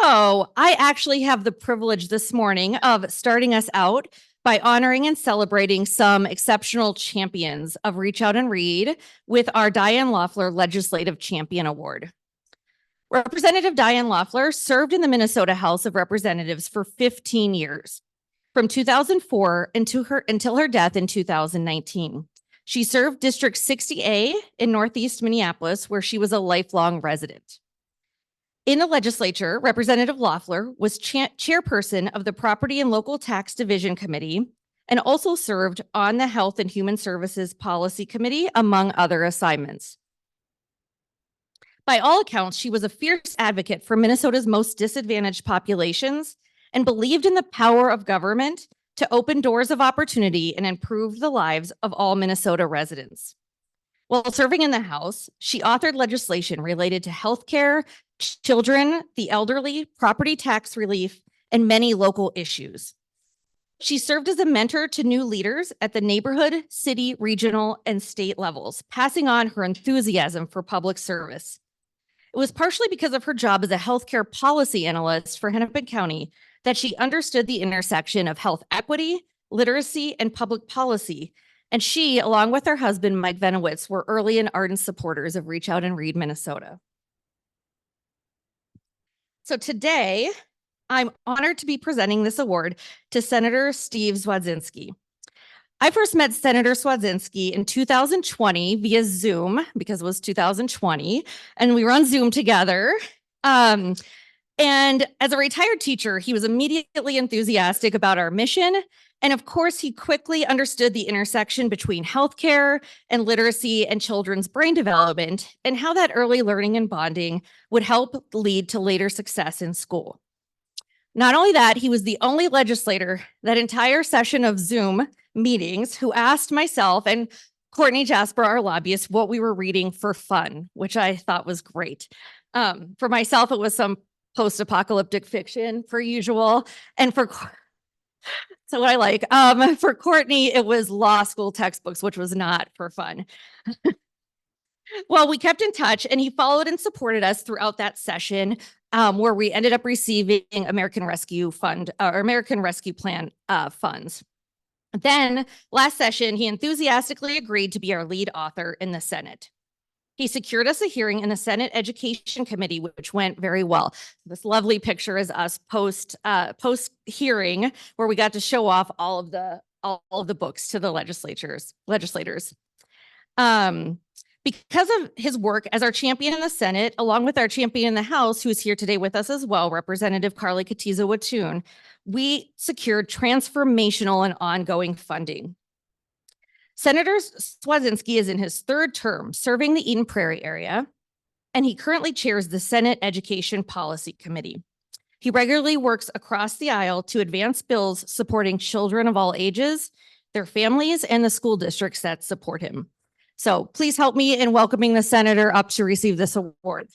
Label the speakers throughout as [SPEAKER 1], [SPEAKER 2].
[SPEAKER 1] So I actually have the privilege this morning of starting us out by honoring and celebrating some exceptional champions of Reach Out and Read with our Diane Loeffler Legislative Champion Award. Representative Diane Loeffler served in the Minnesota House of Representatives for 15 years, from 2004 until her death in 2019. She served District 60A in Northeast Minneapolis, where she was a lifelong resident. In the legislature, Representative Loeffler was chairperson of the Property and Local Tax Division Committee and also served on the Health and Human Services Policy Committee, among other assignments. By all accounts, she was a fierce advocate for Minnesota's most disadvantaged populations and believed in the power of government to open doors of opportunity and improve the lives of all Minnesota residents. While serving in the House, she authored legislation related to healthcare, children, the elderly, property tax relief, and many local issues. She served as a mentor to new leaders at the neighborhood, city, regional, and state levels, passing on her enthusiasm for public service. It was partially because of her job as a healthcare policy analyst for Hennepin County that she understood the intersection of health equity, literacy, and public policy. And she, along with her husband, Mike Venowitz, were early and ardent supporters of Reach Out and Read Minnesota. So today, I'm honored to be presenting this award to Senator Steve Cwodzinski. I first met Senator Cwodzinski in 2020 via Zoom, because it was 2020, and we were on Zoom together. And as a retired teacher, he was immediately enthusiastic about our mission. And of course, he quickly understood the intersection between healthcare and literacy and children's brain development and how that early learning and bonding would help lead to later success in school. Not only that, he was the only legislator that entire session of Zoom meetings who asked myself and Courtney Jasper, our lobbyist, what we were reading for fun, which I thought was great. For myself, it was some post-apocalyptic fiction, per usual, and so what I like. For Courtney, it was law school textbooks, which was not for fun. Well, we kept in touch, and he followed and supported us throughout that session, where we ended up receiving American Rescue Plan funds. Then last session, he enthusiastically agreed to be our lead author in the Senate. He secured us a hearing in the Senate Education Committee, which went very well. This lovely picture is us post hearing, where we got to show off all of the books to the legislators. Because of his work as our champion in the Senate, along with our champion in the House, who's here today with us as well, Representative Carly Katiza-Wattoon, we secured transformational and ongoing funding. Senator Cwodzinski is in his third term serving the Eden Prairie area, and he currently chairs the Senate Education Policy Committee. He regularly works across the aisle to advance bills supporting children of all ages, their families, and the school districts that support him. So please help me in welcoming the senator up to receive this award.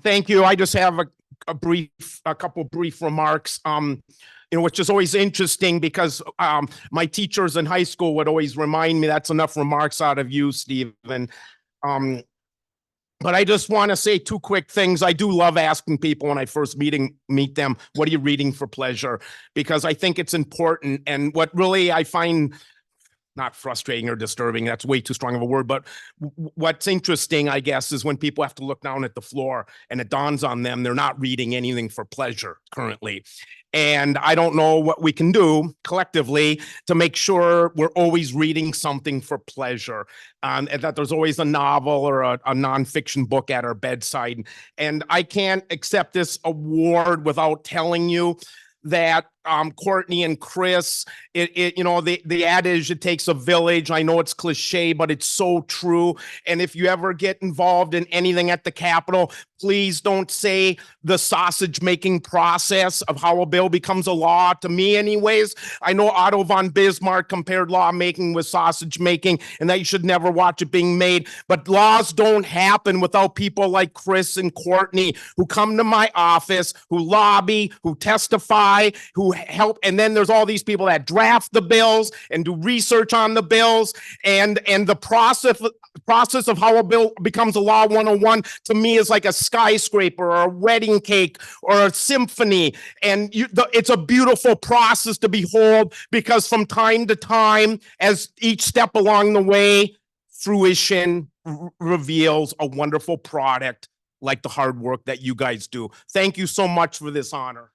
[SPEAKER 2] Thank you. I just have a couple brief remarks. Which is always interesting because my teachers in high school would always remind me that's enough remarks out of you, Stephen. But I just want to say two quick things. I do love asking people when I first meet them, what are you reading for pleasure? Because I think it's important. And what really I find not frustrating or disturbing, that's way too strong of a word, but what's interesting, I guess, is when people have to look down at the floor and it dawns on them they're not reading anything for pleasure currently. And I don't know what we can do collectively to make sure we're always reading something for pleasure, and that there's always a novel or a nonfiction book at our bedside. And I can't accept this award without telling you that Courtney and Chris. You know, the adage, it takes a village. I know it's cliche, but it's so true. And if you ever get involved in anything at the Capitol, please don't say the sausage making process of how a bill becomes a law. To me anyways, I know Otto von Bismarck compared lawmaking with sausage making, and that you should never watch it being made. But laws don't happen without people like Chris and Courtney who come to my office, who lobby, who testify, who help. And then there's all these people that draft the bills and do research on the bills, and the process of how a bill becomes a law 101 to me is like a skyscraper or a wedding cake or a symphony. And it's a beautiful process to behold, because from time to time, as each step along the way, fruition reveals a wonderful product like the hard work that you guys do. Thank you so much for this honor.